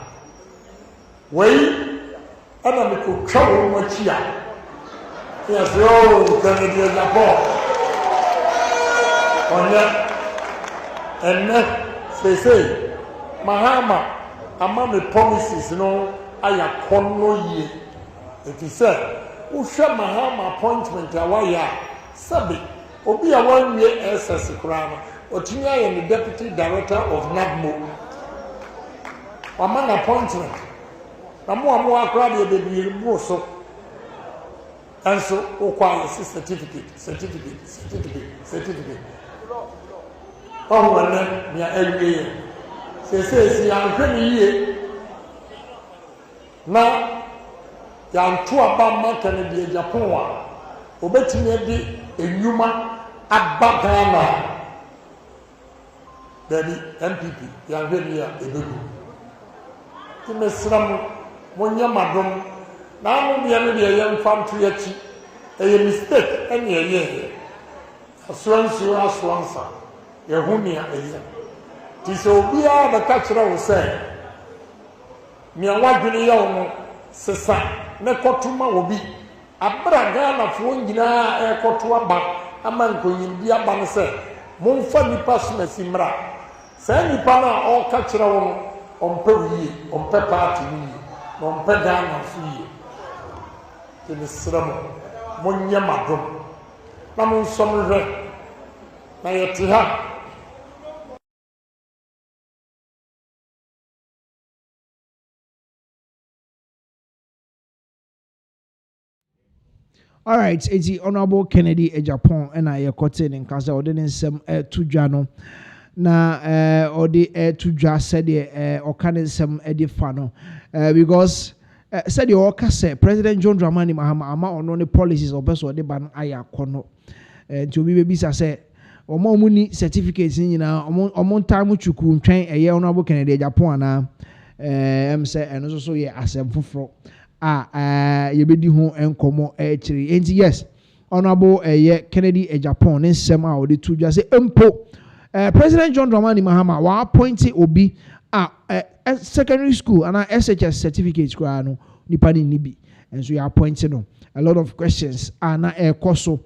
wei ana me ko twawo mo chia ya so Kennedy Japan onya say Mahama among the promises no aya konno ye it is said who share Mahama appointment awaya sabi obi a one year Assass krana otimi aye the deputy director of NADMO among appointment na mo akra de bebi mo so and so require certificate oh when me every say yanhwani ye na yanto aba ma Kennedy Japan wa obetimi de enyuma aba Ghana dabi MPP yɛahwɛ ni a ɛbɛgu nti mesrɛ mo monyɛ madom na amodeɛ no deɛ yɛmfa nto akyi ɛyɛ mistake ɛne ɛyɛɛyɛ asoa nsuo asoa nsa yɛho nea ɛyɛ nti sɛ obiara bɛka kyerɛ wo sɛ nea wadwene yɛ wo no sesa ne kɔtoma wɔ bi abra Ghanafoɔ nyinaa ɛkɔto aba ama nkonyimdi aba no sɛ momfa nipa somasi mmra saa nipa no a ɔreka kyerɛ wo no ɔmpɛ wo yie ɔmpɛ paati no yie na ɔmpɛ Ghana so yie nti mesrɛ mo monyɛ madom na monsɔm hwɛ na yɛte ha All right, it's Honorable Kennedy Japan and I cotton in Casa or didn't some to Jano. Na or the to just said or can some edifano because said the Okase President John Dramani Mahama ama on the policies of person the ban aya kono to be baby say or more money certificates in on time chuku train a year Honorable Kennedy Japan na say and also yeah as a fufro yebedi ho enkomo actually and yes Honorable Kennedy Japan in sema or the two just say empo President John Dramani Mahama wa appointed obi secondary school and SHS certificates no nipa ni nibi and so you appointed no a lot of questions na koso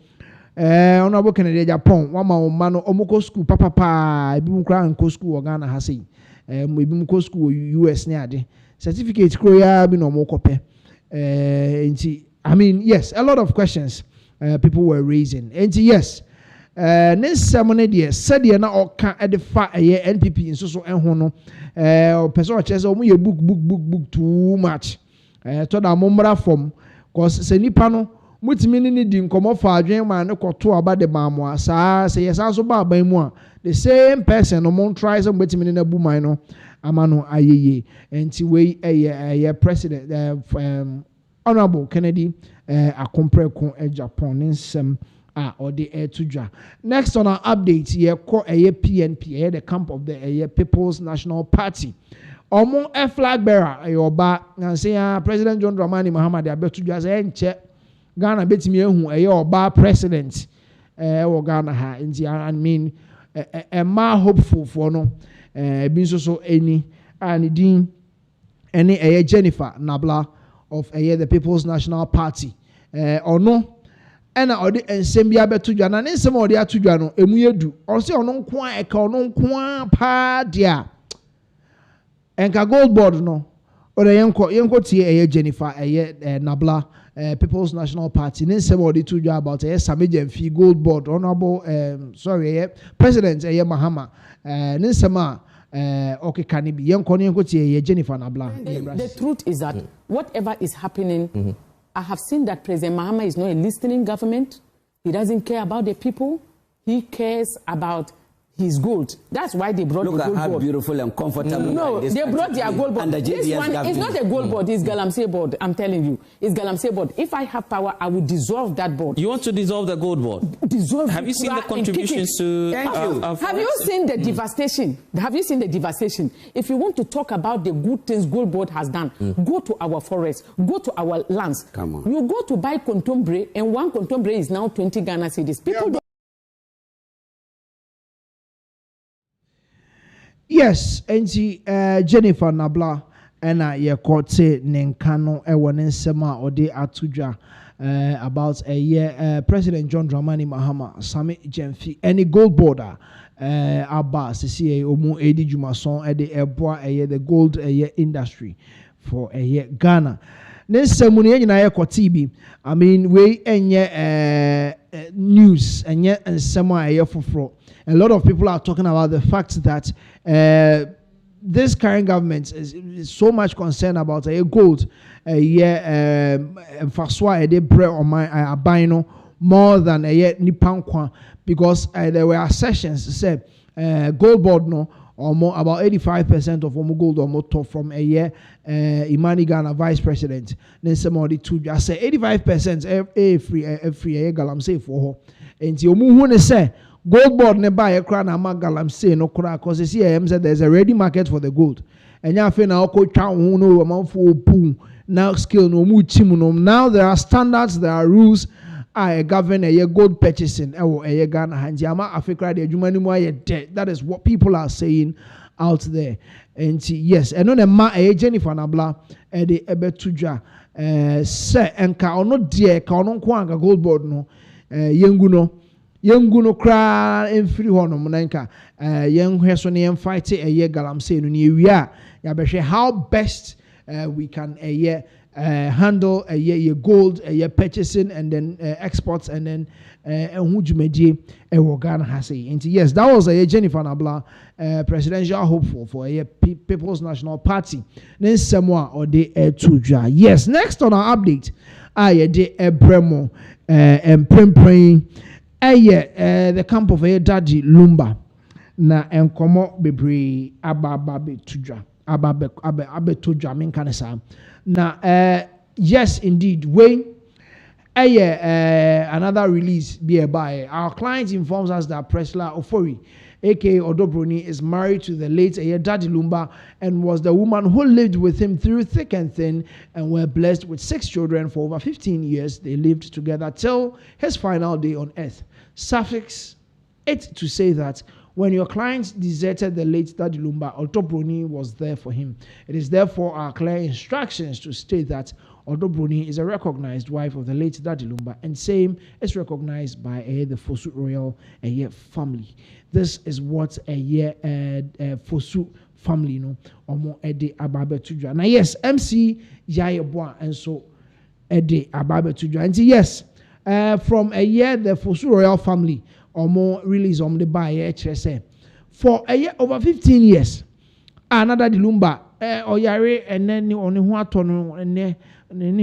Honorable Kennedy Japan wa ma no omoko school papa ebi mu kra nko school Ghana ha sei ebi mu ko school US ne ade certificate kro ya bi no omokope I mean, yes, a lot of questions people were raising. And yes, next ceremony, dear, said you na oka edifa a NPP in so and hono. Person says, oh, me book too much. To the momra from, cause senipano, mutimini din come off our dream and no to about the mamma. Say yes, also by moi. The same person, no more tries and waiting in a boomino. Amano ayeye enti we a president Honorable Kennedy akompreko Japan nsem or the to next on our update here call PNP the camp of the People's National Party omo a flag bearer yoba na say President John Dramani Mahama de abetuja say enche Ghana betimi ehu oba president wo Ghana ha enti I mean ma hopeful for no being so any and din any Jennifer Nabla of the People's National Party or no and or the ensembia betu jana ne nsem or the atudwa no emu yedu or say ono nko eka ono nko pa dia enka gold board no or yenko tie Jennifer Nabla People's National Party ne nsem or the tudwa about Samaje Mfi gold board honorable President Mahama ne nsem okay, can it be young Jennifer Nabla? The truth is that whatever is happening, I have seen that President Mahama is not a listening government. He doesn't care about the people. He cares about his gold. That's why they brought the gold board. Look at how beautiful and comfortable. No, they brought their gold board. This one is not a gold board. It's Galamsey board. I'm telling you, it's Galamsey board. If I have power, I will dissolve that board. You want to dissolve the gold board? Dissolve. Have you seen the contributions to? Thank you. Have you seen the devastation? Have you seen the devastation? If you want to talk about the good things gold board has done, go to our forests, go to our lands. Come on. You go to buy contemporary, and one contemporary is now 20 Ghana cedis. People don't. Yes, and Jennifer Nabla and ye court say Nenkano ewane nsema ode atudwa about a year President John Dramani Mahama Sami Jemfi any gold border Abba CCA omu edi jumason ede eboa the gold industry for Ghana. Nensemuni nyina ye kotibi I mean we enye news enye nsema foforo. A lot of people are talking about the fact that this current government is so much concerned about gold more than nipankwa because there were assertions said gold board no or more about 85% of gold or more from Imani Ghana vice president. Then somebody to just say 85% free galam say for her. And you say gold board ne buy a crown and magalam say no crack because you see said there's a ready market for the gold. And ya fe na oko twa ho no amanfo opu now skill no mu chim no. Now there are standards, there are rules I govern a gold purchasing a Ghana hanji ama Africa the adwuma ni mu aye de. That is what people are saying out there. And yes, and on a ma Jennifer Nabla the ebetudwa se enka ono de ka ono nko anga gold board no yengu no kra emfiri honom na nka yenhwe so ne fight galamsey no ne ewia ya behwe how best we can handle gold purchasing and then exports and then ehun dwumadie ewo Ghana has say. Yes, that was Jennifer Nabla presidential hopeful for People's National Party. Then someone or the tudwa. Yes, next on our update de ebremo and praying the camp of Daddy Lumba na enkomo bebre ababe tudwa abe tudwa men kanesa na yes indeed we another release by our client informs us that Presla Ofori aka Odobroni is married to the late Daddy Lumba and was the woman who lived with him through thick and thin and were blessed with 6 children for over 15 years. They lived together till his final day on earth. Suffix it to say that when your client deserted the late Daddy Lumba, Odobroni was there for him. It is therefore our clear instructions to state that Odobroni is a recognized wife of the late Daddy Lumba and same is recognized by the Fosu royal family. This is what Fosu family no omo ede ababe tudwa. Now yes, MC Yayeboa and so ede ababe tudwa. And yes, from the Fosu royal family omo release the buy say for over 15 years another Lumba oyare and then oni ho atono ene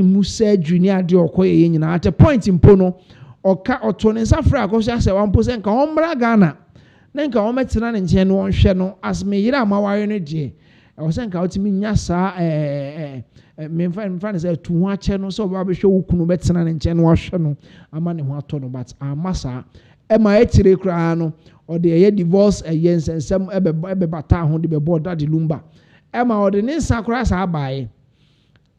musa junior de okoye nyina at a point in pono oka oto ne safra akosha se wan pose nka ombra Ghana na nka o metena ne nche no hwe no as me yira amaware no de e o se nka otimi nya sa me mfa ne se tu ho ache no so ba be hwe wukunu betena ne nche no hwe no ama ne ho ato no but amasa ema etire kra no o de divorce ensensem ebe bata ho de be board Daddy Lumba ema o de ne sakura sa abaye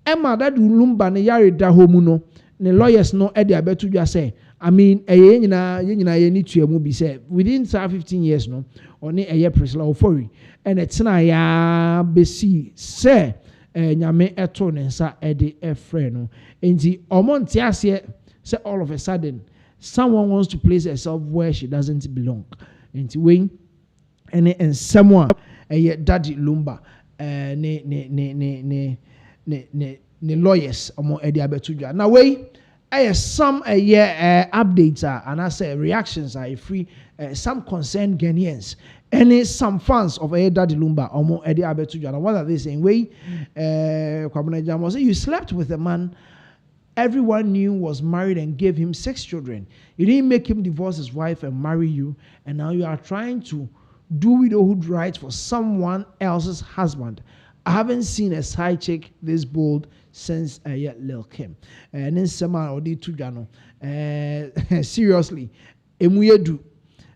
ema Daddy Lumba ne yare da homu no ne lawyers no e de abetudwa say I mean ye nyina ye ni tuamu bi say within 15 years no oni Priscilla Ofori and etena ya besi say nyame eto ne nsa e de efre no enti omonte ase say all of a sudden someone wants to place herself where she doesn't belong. Enti we and someone Daddy Lumba ne lawyers omo edi abetudwa. Now we some updates and I say reactions are free some concerned Ghanaians and some fans of Daddy Lumba omo edi abetudwa. Now what are they saying? We Kwabena Jamo say you slept with a man everyone knew was married and gave him 6 children. You didn't make him divorce his wife and marry you, and now you are trying to do widowhood rights for someone else's husband. I haven't seen a side chick this bold since Lil Kim. And then someone already to Jano. Seriously, emuyedu.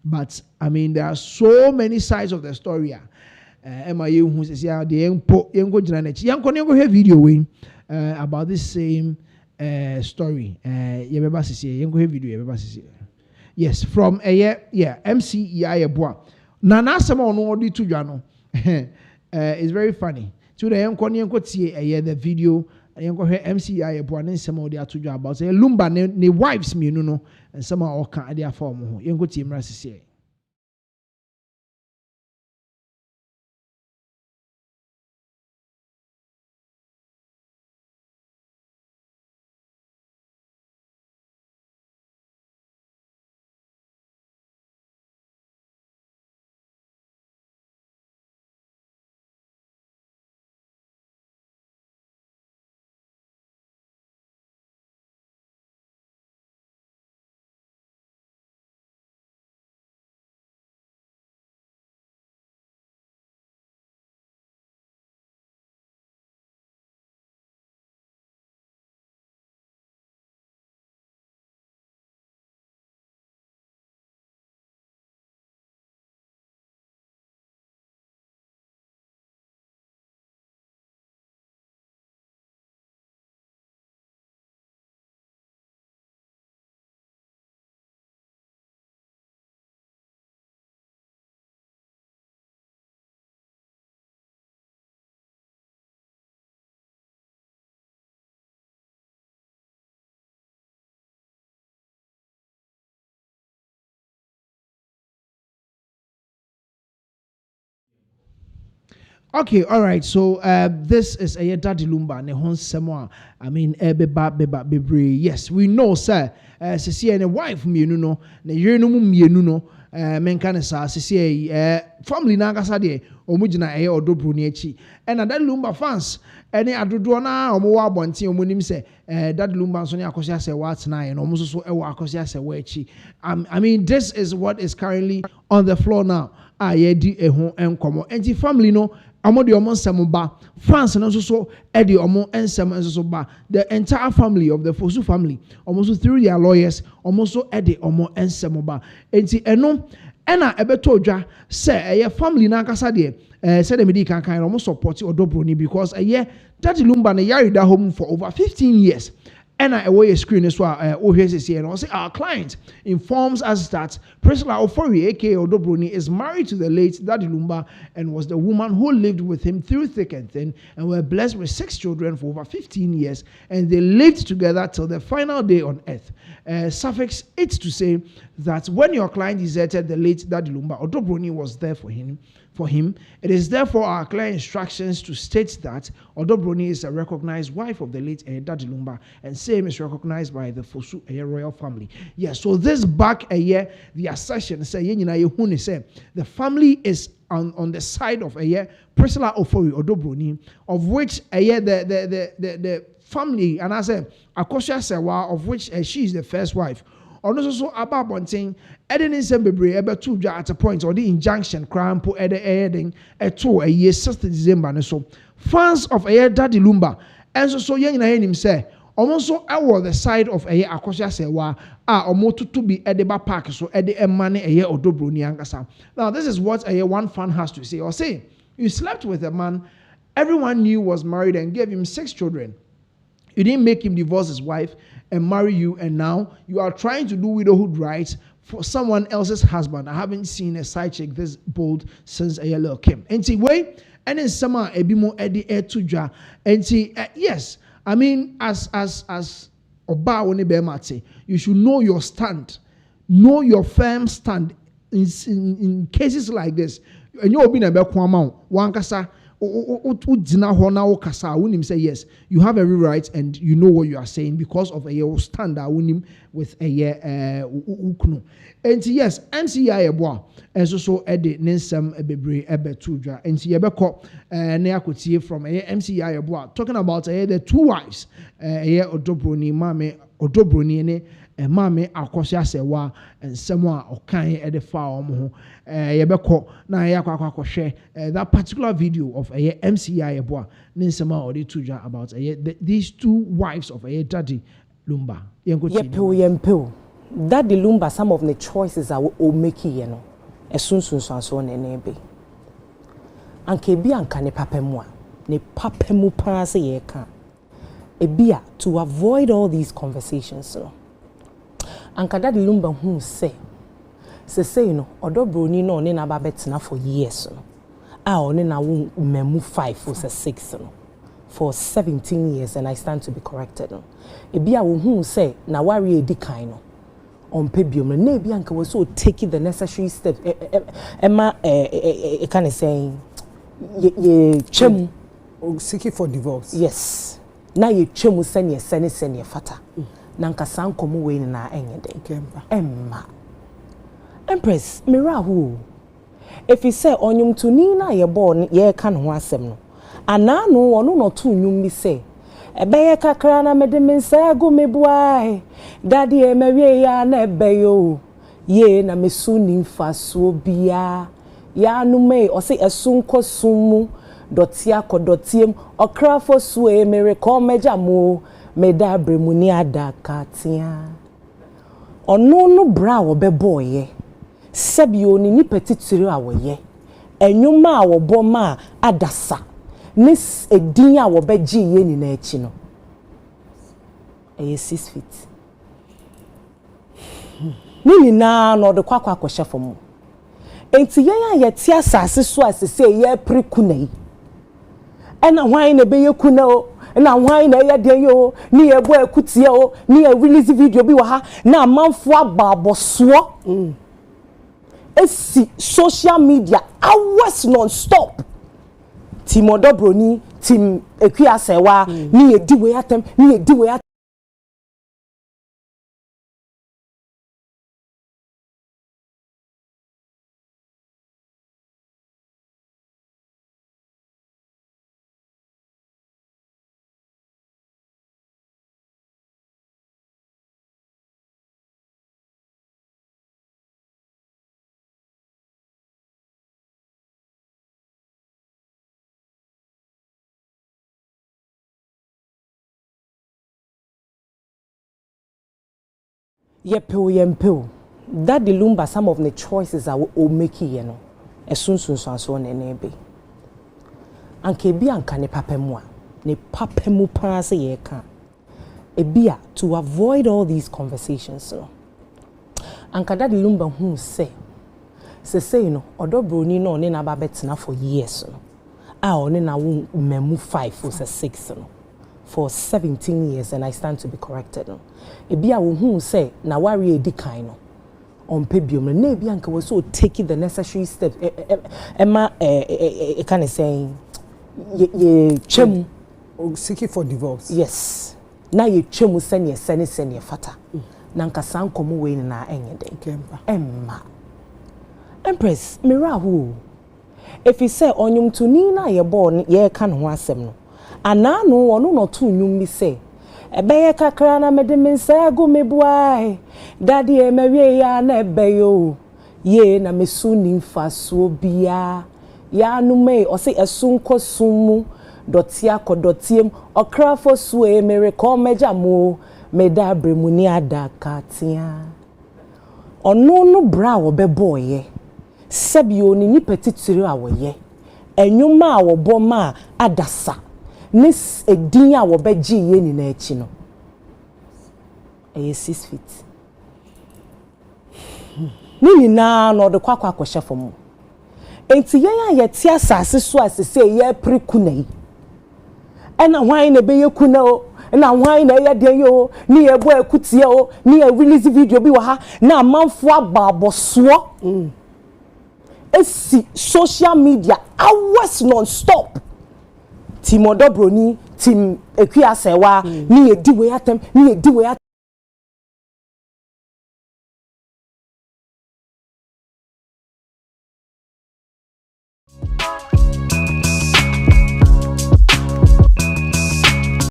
But I mean, there are so many sides of the story. Emma, you who says, yeah, the young go video about this same story. Yes, from MC Yayeboa. Nana sama ono odi to Jano. It's very funny. To the young the video MC Yayeboa and some of the atu about Lumba ne wives me no and some of our their form. Yenko team Okay, all right. So this is a Daddy Lumba ne hon semwa. I mean, beba bebre. Yes, we know, sir. Sisi and a wife mienu no, ne yere no mu mienu no. Men kan sa sisi family na kasa de omugina odobro ni echi. And Daddy Lumba fans any adodo na omo wa abonten omo nim se Daddy Lumba so ne akosia se wa tena ye no omo so e wa akosia se wa echi. I mean, this is what is currently on the floor now. Yedi ehun enkomo. Enti family no amo de omo nsem ba fans no so e de omo nsem so ba. The entire family of the Fosu family almost through their lawyers almost so e de omo nsem ba. Enti eno ena ebeto odwa se eye family na akasa de said the medical kind almost support Odobroni because Daddy Lumba na yarida home for over 15 years. And I away a screen as well. And also our client informs us that Priscilla Ofori, aka Odobroni, is married to the late Daddy Lumba and was the woman who lived with him through thick and thin and were blessed with 6 children for over 15 years. And they lived together till the final day on earth. Suffix it to say that when your client deserted the late Daddy Lumba, Odobroni was there for him. It is therefore our clear instructions to state that Odobroni is a recognized wife of the late Daddy Lumba, and same is recognized by the Fosu royal family. Yes, so this back the assertion say the family is on the side of Priscilla Ofori Odobroni, of which the family, and I say Akosha Sewa, of which she is the first wife. Also about one thing, Eden Bebre ebe two at a point or the injunction crime po Eden a 6th December so fans of Daddy Lumba and so young him say almost so I was the side of Akosha Sewa omo to be Edeba Park so Ede money Odobroni ankasa. Now this is what one fan has to say or say you slept with a man everyone knew was married and gave him 6 children. You didn't make him divorce his wife and marry you, and now you are trying to do widowhood rights for someone else's husband. I haven't seen a side chick this bold since Ayala came. And see, wait, and in summer, Ebimo Eddie Etuja. And see, yes, I mean, as Oba Onibemate, you should know your stand, know your firm stand in cases like this. And you'll be in a Bekwamau, Wankasa. Say yes, you have every right and you know what you are saying because of a standard with a ukno. And yes, MCI boa and so edit Ninsam Bebre Ebetudra and Siebeko Neakuti from a MCI boa talking about the 2 wives Odobroni Mame Odobroni and Mame Akosia Sewa and someone Okan at the farm Yebeko na yakwa share that particular video of a MCI boa Ninsama or the Tuja about these 2 wives of a Daddy Lumba. Yempo. Daddy Lumba, some of the choices are making, you know, as soon as so nebe. And kebi anka ne papemwa, ne papemu parase yeka. Ebia to avoid all these conversations, so. Anka Daddy Lumba who say, you know, Odobroni no ne na babetina for years, no. One na memu 5 or 6, no. For 17 years, and I stand to be corrected, no. Ebia who say na worry edikaino. On Pebium, and maybe Uncle was so taking the necessary steps. Emma, kind of saying, ye chum seeking for divorce. Yes. Now you chum send your fata. Nanka san come away in our end. Emma. Empress, Mirahu. If you say on yum to Nina, you're born, ye can was no. And now no one or 2 you me say. Ebeye kakra na mede mensa go mebuai daddy e mewie ya na ebeyo ye na mesu nimfa so bia ya no me o se esun kosumu dotia kodotiem okra fo so e mere ko meja mo meda bremu ni adaka tia ono no bra wo bebo ye sebio ni petitiri awoye enwuma awobo ma adasa Nis a dinya wo beji ye ni na echi no. 6 feet. Nini na no de kwakwa kwahye fom. Enti ye ti asase so asese ye preku na yi. Ena hwan na be ye kuna o, na hwan na ye den yo, ni ye bo akutie o, ni ye release video bi wa ha na amanfo ababoso. Esi social media hours non stop. team Odobroni, team Ekuasewa, ni ye diwe atem, ni ye diwe atem. Yempel. That the lumba some of the choices are o make you know. Soon so nebe. Anke bi anka ne papemu a ne papemu pa se ye ka. Ebia to avoid all these conversations no. Anka that the lumba hu say you know Odobroni no ne na ba betena for years no. A ne na wo memu 5 or 6 no. For 17 years and I stand to be corrected no. Ebia wo hu say na wari edi kan no. On pebium na ebia anka was so taking the necessary steps Emma kind of saying ye chemu seeking for divorce. Yes. Na ye chemu sene fata. Na nka san komo we na enye den. Emma. Empress mirahu. If you say onyum to ni na ye born ye kan ho asem no. Ana no ono no to nyum mi say ebeye kakra na mede mensa go mebuai daddy e mewie ya na ebeyo ye na mesu ni mfaso bia ya no me o se esun kosumu dotia kodotiem okrafo su e mere ko meja mo meda bremu ni adaka tia ono no bra wo bebo ye sebio ni ni petitiri awoye enwuma awobo ma adasa nis edin a wo beji ye ni na echi no 6 feet ni na no de kwakwa kwahye fom enti ye ti asase so asese ye prikuna yi ena hwan na be ye kuna o na hwan na ye de yo ni ye bo akutie o ni ye release video bi wa ha na amanfo ababoso esi social media hours non stop team Odobroni team Ekuasewa ni ye diwe atem ni ye diwe